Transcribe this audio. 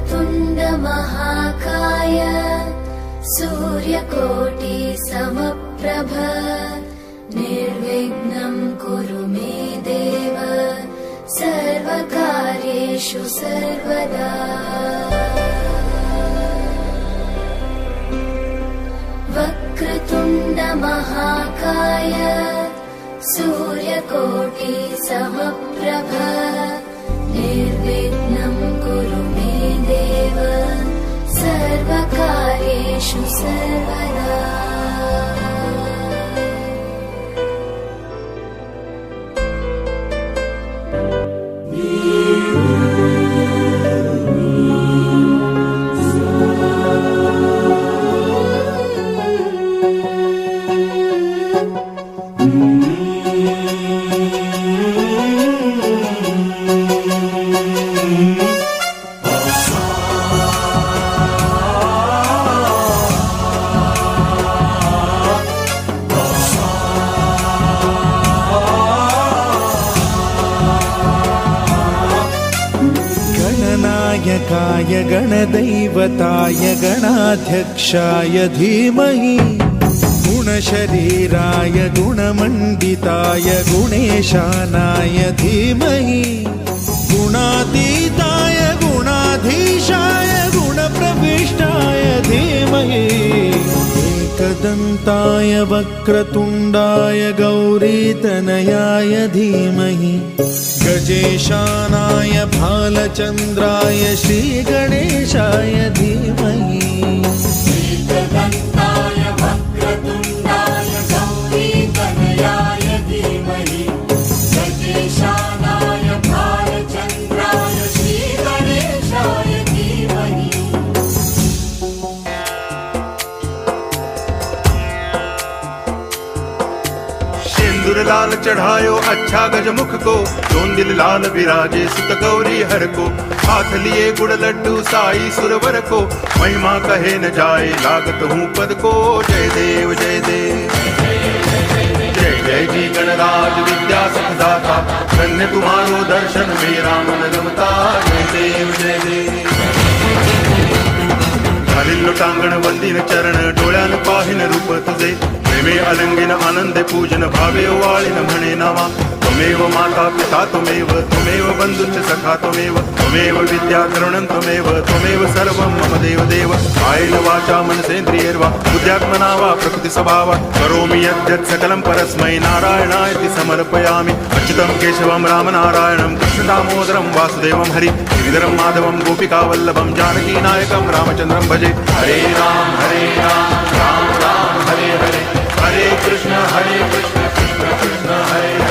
वक्रतुण्ड महाकाय सूर्यकोटि समप्रभ निर्विघ्नं कुरु मे देव सर्वकार्येषु सर्वदा। वक्रतुण्ड महाकाय सूर्यकोटि समप्रभ निर्विघ्नं कुरु मे देव सर्वकार्येषु सर्वदा। गणनायकाय गणदैवताय गणाध्यक्षाय धीमहि गुणशरीराय गुणमण्डिताय गुणेशानाय धीमहि गुणातीताय गुणाधीशाय गुणप्रविष्टाय धीमहि एकदन्ताय वक्रतुण्डाय गौरीतनयाय धीमहि गजेशानाय भालचन्द्राय श्रीगणेशाय धीमहि। एकदन्ताय वक्रतुण्डाय गौरीतनयाय धीमहि गजेशानाय भालचन्द्राय श्रीगणेशाय धीमहि। सिंदूर लाल चढ़ायो अच्छा गजमुख को, दोन दिल लाल विराजे सुत गौरी हर को। हाथ लिए गुड़ लड्डू साई सुरवर को, महिमा कहे न जाए लागत हूँ पद को। जय देव जय देव जय जय जी गणराज विद्या सुखदाता, धन्य तुम्हारो दर्शन मेरा मन रमता। जय देव जय देव घालील लोटांगण वंदीन चरण, डोळ्यान पाहिन रूप तुझे। प्रेमे अलंगिन आनंदे पूजन, भावे वाळीन म्हणे नामा। त्वमेव माता पिता त्वमेव, त्वमेव बंधुश्च सखा त्वमेव, त्वमेव विद्या द्रविणं त्वमेव, त्वमेव सर्वं मम देव देव। कायेन वाचा मनसेन्द्रियैर्वा बुद्ध्यात्मना वा प्रकृति स्वभावात् करोमि यद्यत् सकलं परस्मै नारायणायति समर्पयामि। अच्युतं केशवं रामनारायणं कृष्ण दामोदरं वासुदेवं हरि गिरिधरं माधवं गोपिकावल्लभं जानकीनायकं रामचन्द्रं भजे। हरे राम राम राम हरे हरे, हरे कृष्ण कृष्ण कृष्ण हरे